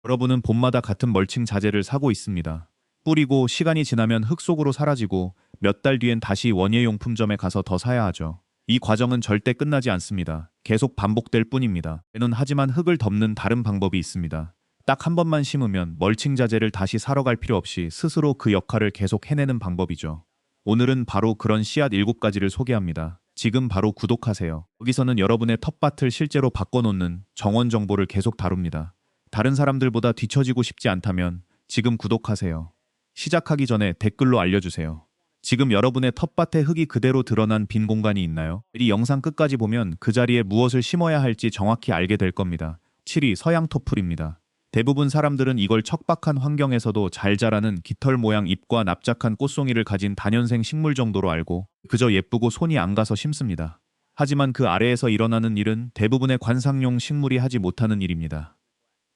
여러분은 봄마다 같은 멀칭 자재를 사고 있습니다. 뿌리고 시간이 지나면 흙 속으로 사라지고 몇 달 뒤엔 다시 원예용품점에 가서 더 사야 하죠. 이 과정은 절대 끝나지 않습니다. 계속 반복될 뿐입니다. 하지만 흙을 덮는 다른 방법이 있습니다. 딱 한 번만 심으면 멀칭 자재를 다시 사러 갈 필요 없이 스스로 그 역할을 계속 해내는 방법이죠. 오늘은 바로 그런 씨앗 7가지를 소개합니다. 지금 바로 구독하세요. 여기서는 여러분의 텃밭을 실제로 바꿔놓는 정원 정보를 계속 다룹니다. 다른 사람들보다 뒤처지고 싶지 않다면 지금 구독하세요. 시작하기 전에 댓글로 알려주세요. 지금 여러분의 텃밭에 흙이 그대로 드러난 빈 공간이 있나요? 이 영상 끝까지 보면 그 자리에 무엇을 심어야 할지 정확히 알게 될 겁니다. 7위 서양토풀입니다. 대부분 사람들은 이걸 척박한 환경에서도 잘 자라는 깃털 모양 잎과 납작한 꽃송이를 가진 다년생 식물 정도로 알고 그저 예쁘고 손이 안 가서 심습니다. 하지만 그 아래에서 일어나는 일은 대부분의 관상용 식물이 하지 못하는 일입니다.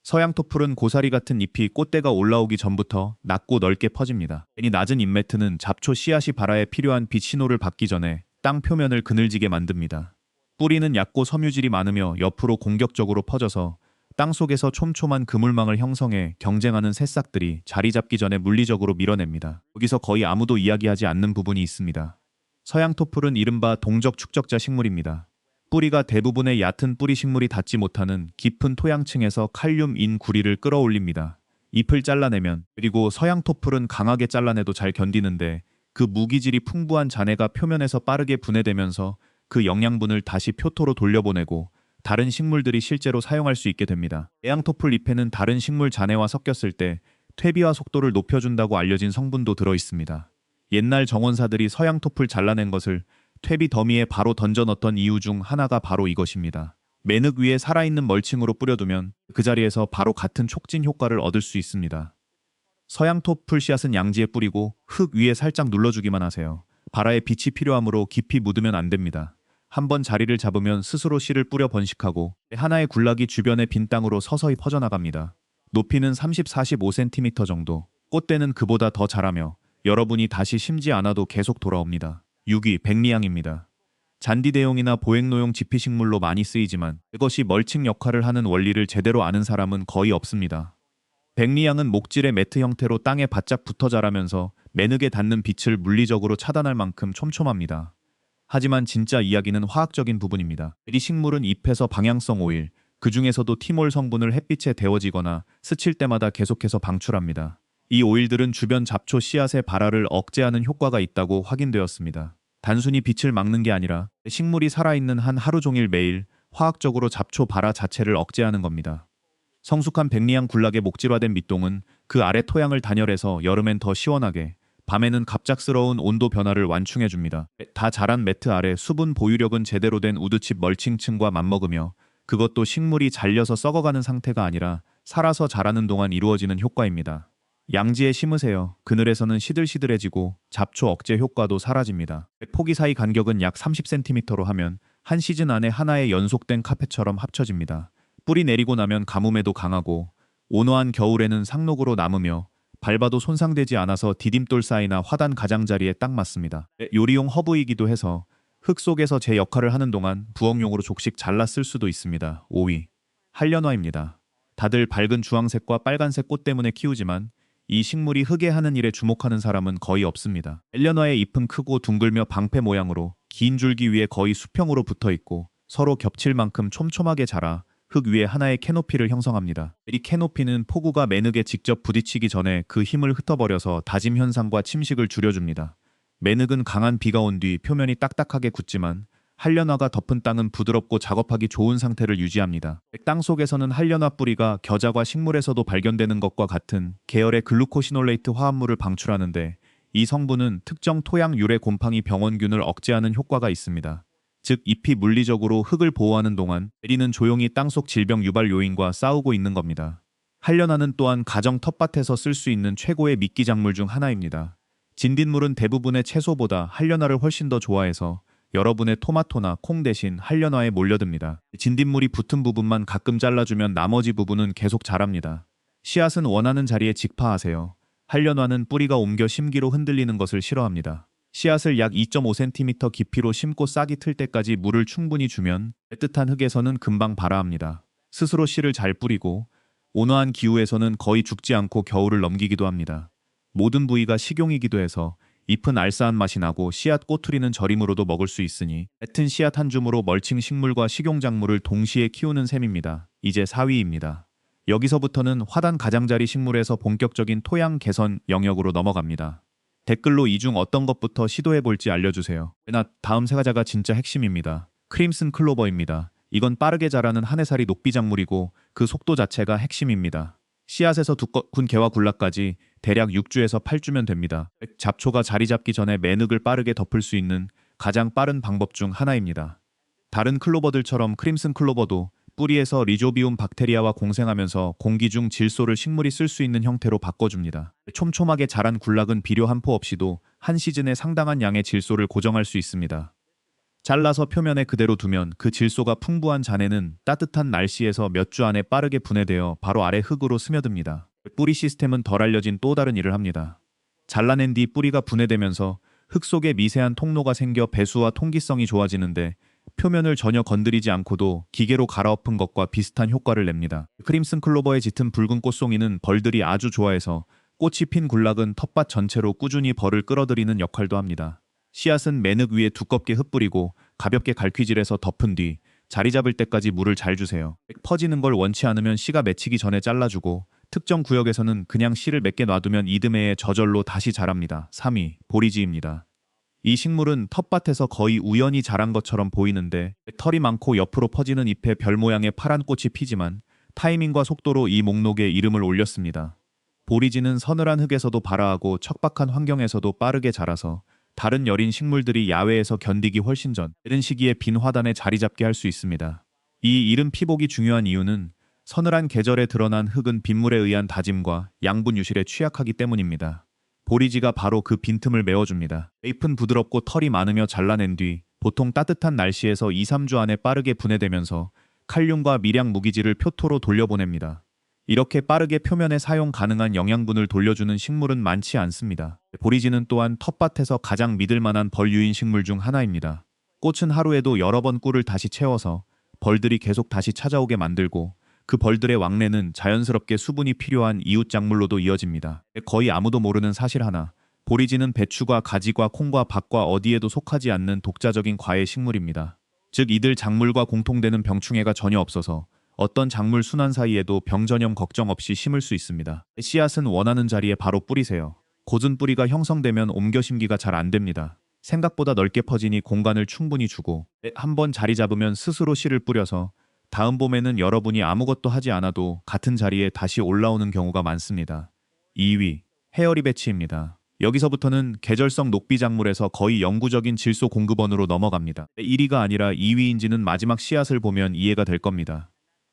서양토풀은 고사리 같은 잎이 꽃대가 올라오기 전부터 낮고 넓게 퍼집니다. 이 낮은 잎매트는 잡초 씨앗이 발아에 필요한 빛 신호를 받기 전에 땅 표면을 그늘지게 만듭니다. 뿌리는 얕고 섬유질이 많으며 옆으로 공격적으로 퍼져서 땅속에서 촘촘한 그물망을 형성해 경쟁하는 새싹들이 자리 잡기 전에 물리적으로 밀어냅니다. 여기서 거의 아무도 이야기하지 않는 부분이 있습니다. 서양토풀은 이른바 동적 축적자 식물입니다. 뿌리가 대부분의 얕은 뿌리 식물이 닿지 못하는 깊은 토양층에서 칼륨인 구리를 끌어올립니다. 잎을 잘라내면, 그리고 서양토풀은 강하게 잘라내도 잘 견디는데 그 무기질이 풍부한 잔해가 표면에서 빠르게 분해되면서 그 영양분을 다시 표토로 돌려보내고 다른 식물들이 실제로 사용할 수 있게 됩니다. 애양토풀 잎에는 다른 식물 잔해와 섞였을 때 퇴비화 속도를 높여준다고 알려진 성분도 들어있습니다. 옛날 정원사들이 서양토풀 잘라낸 것을 퇴비 더미에 바로 던져 넣었던 이유 중 하나가 바로 이것입니다. 매흙 위에 살아있는 멀칭으로 뿌려두면 그 자리에서 바로 같은 촉진 효과를 얻을 수 있습니다. 서양토풀 씨앗은 양지에 뿌리고 흙 위에 살짝 눌러주기만 하세요. 발아에 빛이 필요하므로 깊이 묻으면 안 됩니다. 한번 자리를 잡으면 스스로 씨를 뿌려 번식하고 하나의 군락이 주변의 빈 땅으로 서서히 퍼져나갑니다. 높이는 30-45cm 정도, 꽃대는 그보다 더 자라며 여러분이 다시 심지 않아도 계속 돌아옵니다. 6위 백리향입니다. 잔디대용이나 보행로용 지피식물로 많이 쓰이지만 이것이 멀칭 역할을 하는 원리를 제대로 아는 사람은 거의 없습니다. 백리향은 목질의 매트 형태로 땅에 바짝 붙어 자라면서 매흙에 닿는 빛을 물리적으로 차단할 만큼 촘촘합니다. 하지만 진짜 이야기는 화학적인 부분입니다. 이 식물은 잎에서 방향성 오일, 그 중에서도 티몰 성분을 햇빛에 데워지거나 스칠 때마다 계속해서 방출합니다. 이 오일들은 주변 잡초 씨앗의 발화를 억제하는 효과가 있다고 확인되었습니다. 단순히 빛을 막는 게 아니라 식물이 살아있는 한 하루 종일 매일 화학적으로 잡초 발화 자체를 억제하는 겁니다. 성숙한 백리향 군락의 목질화된 밑동은 그 아래 토양을 단열해서 여름엔 더 시원하게, 밤에는 갑작스러운 온도 변화를 완충해줍니다. 다 자란 매트 아래 수분 보유력은 제대로 된 우드칩 멀칭층과 맞먹으며 그것도 식물이 잘려서 썩어가는 상태가 아니라 살아서 자라는 동안 이루어지는 효과입니다. 양지에 심으세요. 그늘에서는 시들시들해지고 잡초 억제 효과도 사라집니다. 포기 사이 간격은 약 30cm로 하면 한 시즌 안에 하나의 연속된 카펫처럼 합쳐집니다. 뿌리 내리고 나면 가뭄에도 강하고 온화한 겨울에는 상록으로 남으며 밟아도 손상되지 않아서 디딤돌 사이나 화단 가장자리에 딱 맞습니다. 요리용 허브이기도 해서 흙 속에서 제 역할을 하는 동안 부엌용으로 족식 잘라 쓸 수도 있습니다. 5위 한련화입니다. 다들 밝은 주황색과 빨간색 꽃 때문에 키우지만 이 식물이 흙에 하는 일에 주목하는 사람은 거의 없습니다. 한련화의 잎은 크고 둥글며 방패 모양으로 긴 줄기 위에 거의 수평으로 붙어 있고 서로 겹칠 만큼 촘촘하게 자라 흙 위에 하나의 캐노피를 형성합니다. 이 캐노피는 폭우가 매흙에 직접 부딪히기 전에 그 힘을 흩어버려서 다짐 현상과 침식을 줄여줍니다. 매흙은 강한 비가 온 뒤 표면이 딱딱하게 굳지만 한련화가 덮은 땅은 부드럽고 작업하기 좋은 상태를 유지합니다. 땅 속에서는 한련화 뿌리가 겨자과 식물에서도 발견되는 것과 같은 계열의 글루코시놀레이트 화합물을 방출하는데 이 성분은 특정 토양 유래 곰팡이 병원균을 억제하는 효과가 있습니다. 즉 잎이 물리적으로 흙을 보호하는 동안 베리는 조용히 땅속 질병 유발 요인과 싸우고 있는 겁니다. 한련화는 또한 가정 텃밭에서 쓸 수 있는 최고의 미끼 작물 중 하나입니다. 진딧물은 대부분의 채소보다 한련화를 훨씬 더 좋아해서 여러분의 토마토나 콩 대신 한련화에 몰려듭니다. 진딧물이 붙은 부분만 가끔 잘라주면 나머지 부분은 계속 자랍니다. 씨앗은 원하는 자리에 직파하세요. 한련화는 뿌리가 옮겨 심기로 흔들리는 것을 싫어합니다. 씨앗을 약 2.5cm 깊이로 심고 싹이 틀 때까지 물을 충분히 주면 애틋한 흙에서는 금방 발아합니다. 스스로 씨를 잘 뿌리고 온화한 기후에서는 거의 죽지 않고 겨울을 넘기기도 합니다. 모든 부위가 식용이기도 해서 잎은 알싸한 맛이 나고 씨앗 꼬투리는 절임으로도 먹을 수 있으니 옅은 씨앗 한 줌으로 멀칭 식물과 식용작물을 동시에 키우는 셈입니다. 이제 4위입니다. 여기서부터는 화단 가장자리 식물에서 본격적인 토양 개선 영역으로 넘어갑니다. 댓글로 이 중 어떤 것부터 시도해볼지 알려주세요. 다음 세 가지가 진짜 핵심입니다. 크림슨 클로버입니다. 이건 빠르게 자라는 한 해살이 녹비작물이고 그 속도 자체가 핵심입니다. 씨앗에서 두꺼운 개와 굴라까지 대략 6주에서 8주면 됩니다. 잡초가 자리 잡기 전에 매늑을 빠르게 덮을 수 있는 가장 빠른 방법 중 하나입니다. 다른 클로버들처럼 크림슨 클로버도 뿌리에서 리조비움 박테리아와 공생하면서 공기 중 질소를 식물이 쓸 수 있는 형태로 바꿔줍니다. 촘촘하게 자란 굴락은 비료 한 포 없이도 한 시즌에 상당한 양의 질소를 고정할 수 있습니다. 잘라서 표면에 그대로 두면 그 질소가 풍부한 잔해는 따뜻한 날씨에서 몇 주 안에 빠르게 분해되어 바로 아래 흙으로 스며듭니다. 뿌리 시스템은 덜 알려진 또 다른 일을 합니다. 잘라낸 뒤 뿌리가 분해되면서 흙 속에 미세한 통로가 생겨 배수와 통기성이 좋아지는데 표면을 전혀 건드리지 않고도 기계로 갈아엎은 것과 비슷한 효과를 냅니다. 크림슨 클로버의 짙은 붉은 꽃송이는 벌들이 아주 좋아해서 꽃이 핀 굴락은 텃밭 전체로 꾸준히 벌을 끌어들이는 역할도 합니다. 씨앗은 매늑 위에 두껍게 흩뿌리고 가볍게 갈퀴질해서 덮은 뒤 자리 잡을 때까지 물을 잘 주세요. 퍼지는 걸 원치 않으면 씨가 맺히기 전에 잘라주고 특정 구역에서는 그냥 씨를 몇 개 놔두면 이듬해에 저절로 다시 자랍니다. 3위, 보리지입니다. 이 식물은 텃밭에서 거의 우연히 자란 것처럼 보이는데 털이 많고 옆으로 퍼지는 잎에 별 모양의 파란 꽃이 피지만 타이밍과 속도로 이 목록에 이름을 올렸습니다. 보리지는 서늘한 흙에서도 발아하고 척박한 환경에서도 빠르게 자라서 다른 여린 식물들이 야외에서 견디기 훨씬 전 이른 시기에 빈 화단에 자리 잡게 할 수 있습니다. 이 이름 피복이 중요한 이유는 서늘한 계절에 드러난 흙은 빗물에 의한 다짐과 양분 유실에 취약하기 때문입니다. 보리지가 바로 그 빈틈을 메워줍니다. 잎은 부드럽고 털이 많으며 잘라낸 뒤 보통 따뜻한 날씨에서 2, 3주 안에 빠르게 분해되면서 칼륨과 미량 무기질을 표토로 돌려보냅니다. 이렇게 빠르게 표면에 사용 가능한 영양분을 돌려주는 식물은 많지 않습니다. 보리지는 또한 텃밭에서 가장 믿을 만한 벌 유인 식물 중 하나입니다. 꽃은 하루에도 여러 번 꿀을 다시 채워서 벌들이 계속 다시 찾아오게 만들고 그 벌들의 왕래는 자연스럽게 수분이 필요한 이웃 작물로도 이어집니다. 거의 아무도 모르는 사실 하나, 보리지는 배추과 가지과 콩과 밭과 어디에도 속하지 않는 독자적인 과해 식물입니다. 즉 이들 작물과 공통되는 병충해가 전혀 없어서 어떤 작물 순환 사이에도 병 전염 걱정 없이 심을 수 있습니다. 씨앗은 원하는 자리에 바로 뿌리세요. 곧은 뿌리가 형성되면 옮겨 심기가 잘 안 됩니다. 생각보다 넓게 퍼지니 공간을 충분히 주고 한번 자리 잡으면 스스로 씨를 뿌려서 다음 봄에는 여러분이 아무것도 하지 않아도 같은 자리에 다시 올라오는 경우가 많습니다. 2위, 헤어리베치입니다. 여기서부터는 계절성 녹비 작물에서 거의 영구적인 질소 공급원으로 넘어갑니다. 1위가 아니라 2위인지는 마지막 씨앗을 보면 이해가 될 겁니다.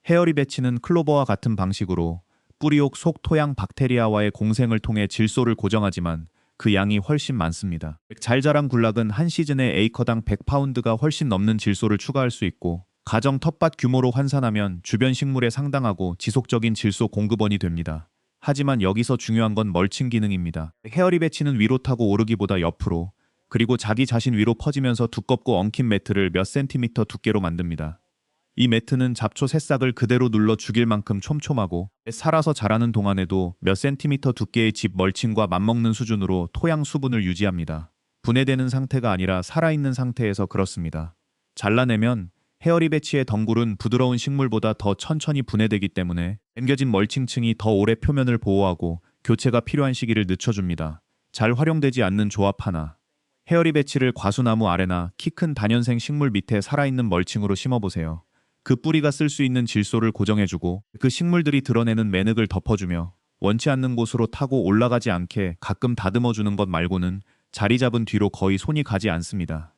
헤어리베치는 클로버와 같은 방식으로 뿌리옥 속 토양 박테리아와의 공생을 통해 질소를 고정하지만 그 양이 훨씬 많습니다. 잘 자란 굴락은 한 시즌에 에이커당 100파운드가 훨씬 넘는 질소를 추가할 수 있고 가정 텃밭 규모로 환산하면 주변 식물에 상당하고 지속적인 질소 공급원이 됩니다. 하지만 여기서 중요한 건 멀칭 기능입니다. 헤어리베치는 위로 타고 오르기보다 옆으로 그리고 자기 자신 위로 퍼지면서 두껍고 엉킨 매트를 몇 센티미터 두께로 만듭니다. 이 매트는 잡초 새싹을 그대로 눌러 죽일 만큼 촘촘하고 살아서 자라는 동안에도 몇 센티미터 두께의 집 멀칭과 맞먹는 수준으로 토양 수분을 유지합니다. 분해되는 상태가 아니라 살아있는 상태에서 그렇습니다. 잘라내면 헤어리베치의 덩굴은 부드러운 식물보다 더 천천히 분해되기 때문에 앵겨진 멀칭층이 더 오래 표면을 보호하고 교체가 필요한 시기를 늦춰줍니다. 잘 활용되지 않는 조합 하나. 헤어리베치를 과수나무 아래나 키 큰 다년생 식물 밑에 살아있는 멀칭으로 심어보세요. 그 뿌리가 쓸 수 있는 질소를 고정해주고 그 식물들이 드러내는 매늑을 덮어주며 원치 않는 곳으로 타고 올라가지 않게 가끔 다듬어주는 것 말고는 자리 잡은 뒤로 거의 손이 가지 않습니다.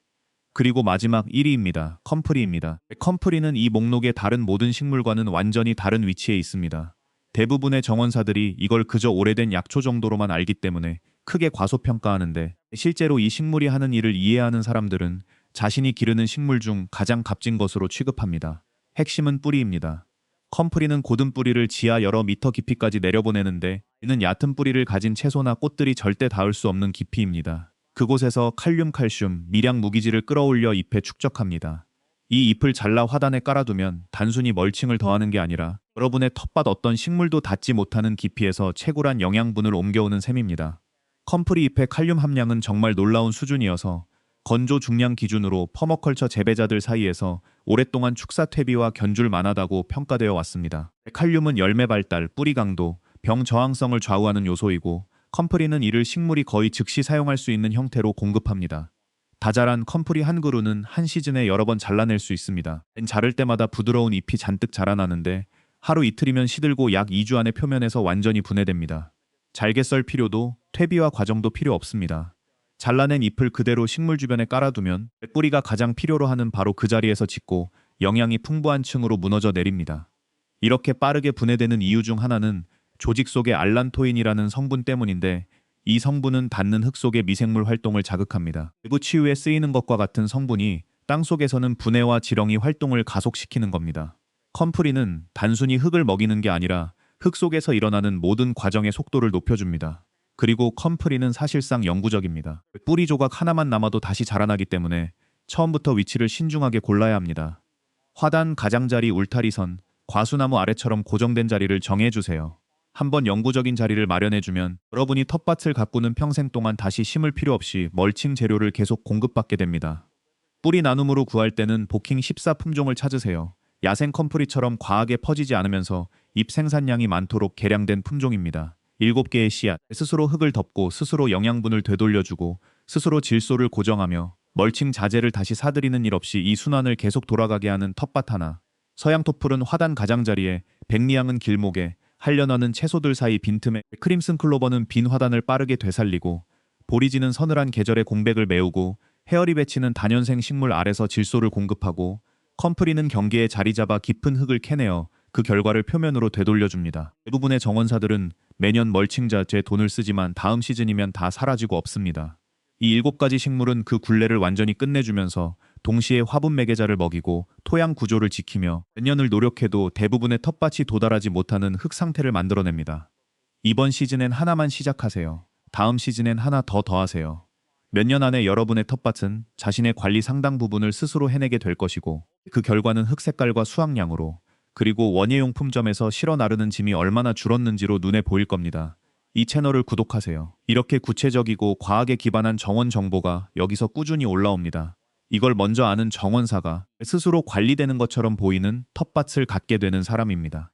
그리고 마지막 1위입니다. 컴프리입니다. 컴프리는 이 목록의 다른 모든 식물과는 완전히 다른 위치에 있습니다. 대부분의 정원사들이 이걸 그저 오래된 약초 정도로만 알기 때문에 크게 과소평가하는데 실제로 이 식물이 하는 일을 이해하는 사람들은 자신이 기르는 식물 중 가장 값진 것으로 취급합니다. 핵심은 뿌리입니다. 컴프리는 고든 뿌리를 지하 여러 미터 깊이까지 내려보내는데 이는 얕은 뿌리를 가진 채소나 꽃들이 절대 닿을 수 없는 깊이입니다. 그곳에서 칼륨, 칼슘, 미량 무기질을 끌어올려 잎에 축적합니다. 이 잎을 잘라 화단에 깔아두면 단순히 멀칭을 더하는 게 아니라 여러분의 텃밭 어떤 식물도 닿지 못하는 깊이에서 채굴한 영양분을 옮겨오는 셈입니다. 컴프리 잎의 칼륨 함량은 정말 놀라운 수준이어서 건조 중량 기준으로 퍼머컬처 재배자들 사이에서 오랫동안 축사 퇴비와 견줄 만하다고 평가되어 왔습니다. 칼륨은 열매 발달, 뿌리 강도, 병 저항성을 좌우하는 요소이고 컴프리는 이를 식물이 거의 즉시 사용할 수 있는 형태로 공급합니다. 다 자란 컴프리 한 그루는 한 시즌에 여러 번 잘라낼 수 있습니다. 자를 때마다 부드러운 잎이 잔뜩 자라나는데 하루 이틀이면 시들고 약 2주 안에 표면에서 완전히 분해됩니다. 잘게 썰 필요도 퇴비와 과정도 필요 없습니다. 잘라낸 잎을 그대로 식물 주변에 깔아두면 뿌리가 가장 필요로 하는 바로 그 자리에서 짓고 영양이 풍부한 층으로 무너져 내립니다. 이렇게 빠르게 분해되는 이유 중 하나는 조직 속의 알란토인이라는 성분 때문인데 이 성분은 닿는 흙 속의 미생물 활동을 자극합니다. 내부 치유에 쓰이는 것과 같은 성분이 땅 속에서는 분해와 지렁이 활동을 가속시키는 겁니다. 컴프리는 단순히 흙을 먹이는 게 아니라 흙 속에서 일어나는 모든 과정의 속도를 높여줍니다. 그리고 컴프리는 사실상 영구적입니다. 뿌리 조각 하나만 남아도 다시 자라나기 때문에 처음부터 위치를 신중하게 골라야 합니다. 화단, 가장자리, 울타리선, 과수나무 아래처럼 고정된 자리를 정해주세요. 한번 영구적인 자리를 마련해주면 여러분이 텃밭을 가꾸는 평생 동안 다시 심을 필요 없이 멀칭 재료를 계속 공급받게 됩니다. 뿌리 나눔으로 구할 때는 보킹 14 품종을 찾으세요. 야생 컴프리처럼 과하게 퍼지지 않으면서 잎 생산량이 많도록 개량된 품종입니다. 7개의 씨앗, 스스로 흙을 덮고 스스로 영양분을 되돌려주고 스스로 질소를 고정하며 멀칭 자재를 다시 사들이는 일 없이 이 순환을 계속 돌아가게 하는 텃밭 하나. 서양토풀은 화단 가장자리에, 백리향은 길목에, 한련어는 채소들 사이 빈틈에, 크림슨 클로버는 빈 화단을 빠르게 되살리고 보리지는 서늘한 계절의 공백을 메우고 헤어리 배치는 다년생 식물 아래서 질소를 공급하고 컴프리는 경계에 자리 잡아 깊은 흙을 캐내어 그 결과를 표면으로 되돌려줍니다. 대부분의 정원사들은 매년 멀칭 자재에 돈을 쓰지만 다음 시즌이면 다 사라지고 없습니다. 이 7가지 식물은 그 굴레를 완전히 끝내주면서 동시에 화분 매개자를 먹이고 토양 구조를 지키며 몇 년을 노력해도 대부분의 텃밭이 도달하지 못하는 흙 상태를 만들어냅니다. 이번 시즌엔 하나만 시작하세요. 다음 시즌엔 하나 더 더하세요. 몇 년 안에 여러분의 텃밭은 자신의 관리 상당 부분을 스스로 해내게 될 것이고 그 결과는 흙 색깔과 수확량으로 그리고 원예용품점에서 실어 나르는 짐이 얼마나 줄었는지로 눈에 보일 겁니다. 이 채널을 구독하세요. 이렇게 구체적이고 과학에 기반한 정원 정보가 여기서 꾸준히 올라옵니다. 이걸 먼저 아는 정원사가 스스로 관리되는 것처럼 보이는 텃밭을 갖게 되는 사람입니다.